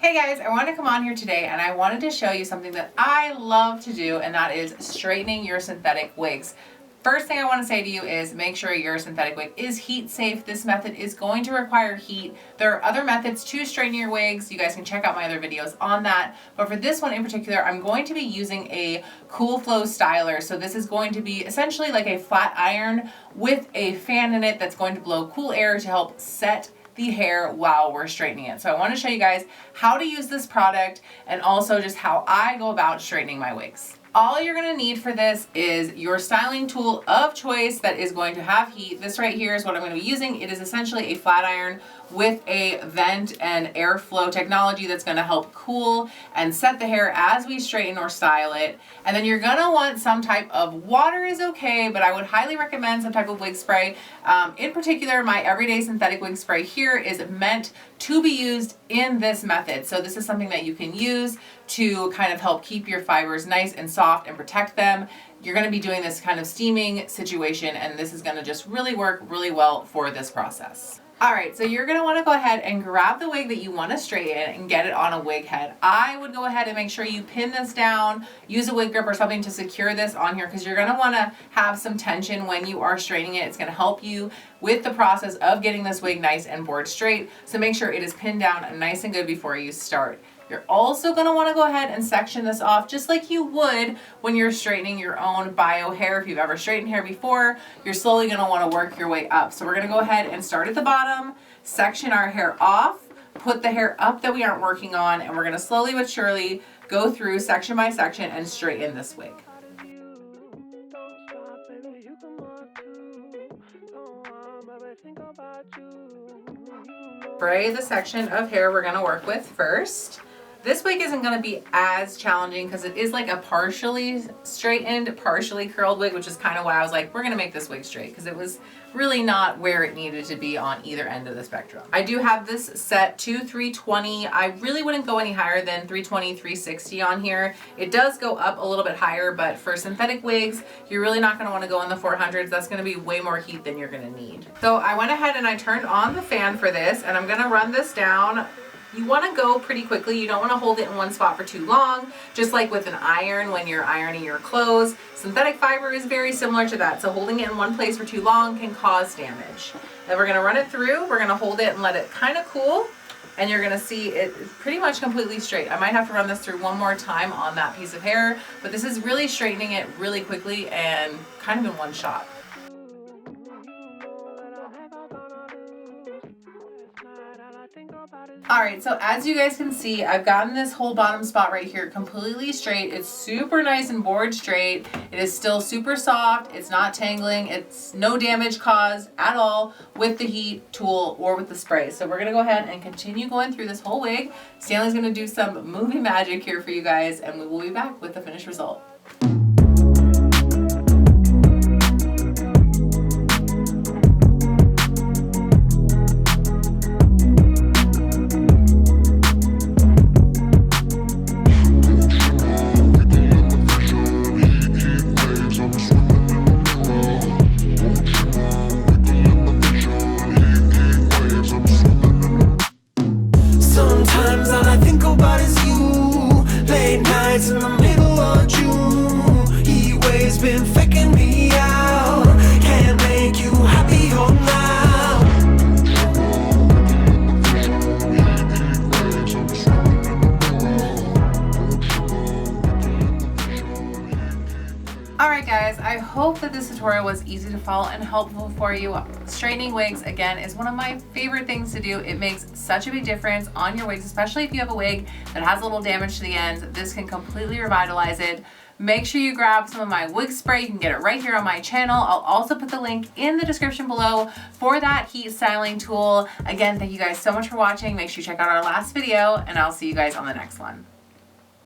Hey guys, I wanted to come on here today and I wanted to show you something that I love to do, and that is straightening your synthetic wigs. First thing I want to say to you is make sure your synthetic wig is heat safe. This method is going to require heat. There are other methods to straighten your wigs. You guys can check out my other videos on that. But for this one in particular, I'm going to be using a cool flow styler. So this is going to be essentially like a flat iron with a fan in it that's going to blow cool air to help set the hair while we're straightening it. So I want to show you guys how to use this product and also just how I go about straightening my wigs. All you're going to need for this is your styling tool of choice that is going to have heat. This right here is what I'm going to be using. It is essentially a flat iron with a vent and airflow technology that's going to help cool and set the hair as we straighten or style it. And then you're going to want some type of water is okay, but I would highly recommend some type of wig spray. In particular, my Everyday Synthetic Wig Spray here is meant to be used in this method. So this is something that you can use to kind of help keep your fibers nice and soft and protect them. You're going to be doing this kind of steaming situation, and this is going to just really work really well for this process. All right, so you're going to want to go ahead and grab the wig that you want to straighten and get it on a wig head. I would go ahead and make sure you pin this down, use a wig grip or something to secure this on here, because you're going to want to have some tension when you are straightening it. It's going to help you with the process of getting this wig nice and board straight. So make sure it is pinned down nice and good before you start. You're also going to want to go ahead and section this off just like you would when you're straightening your own bio hair. If you've ever straightened hair before, you're slowly going to want to work your way up. So we're going to go ahead and start at the bottom, section our hair off, put the hair up that we aren't working on, and we're going to slowly but surely go through section by section and straighten this wig. Spray the section of hair we're going to work with first. This wig isn't going to be as challenging because it is like a partially straightened, partially curled wig, which is kind of why I was like, we're going to make this wig straight, because it was really not where it needed to be on either end of the spectrum. I do have this set to 320. I really wouldn't go any higher than 320, 360 on here. It does go up a little bit higher, but for synthetic wigs, you're really not going to want to go in the 400s. That's going to be way more heat than you're going to need. So I went ahead and I turned on the fan for this, and I'm going to run this down. You want to go pretty quickly. You don't want to hold it in one spot for too long. Just like with an iron when you're ironing your clothes, synthetic fiber is very similar to that. So holding it in one place for too long can cause damage. Then we're going to run it through. We're going to hold it and let it kind of cool. And you're going to see it pretty much completely straight. I might have to run this through one more time on that piece of hair, but this is really straightening it really quickly and kind of in one shot. Alright, so as you guys can see, I've gotten this whole bottom spot right here completely straight. It's super nice and board straight. It is still super soft. It's not tangling. It's no damage caused at all with the heat tool or with the spray. So we're going to go ahead and continue going through this whole wig. Stanley's going to do some movie magic here for you guys, and we will be back with the finished result. Sometimes all I think about is you. Late nights in the middle of June. Heat waves been faking me out. Can't make you happier now. Alright guys, I hope that this tutorial was easy to follow and helpful for you. Straightening wigs, again, is one of my favorite things to do. It makes such a big difference on your wigs, especially if you have a wig that has a little damage to the ends. This can completely revitalize it. Make sure you grab some of my wig spray. You can get it right here on my channel. I'll also put the link in the description below for that heat styling tool. Again, thank you guys so much for watching. Make sure you check out our last video, and I'll see you guys on the next one.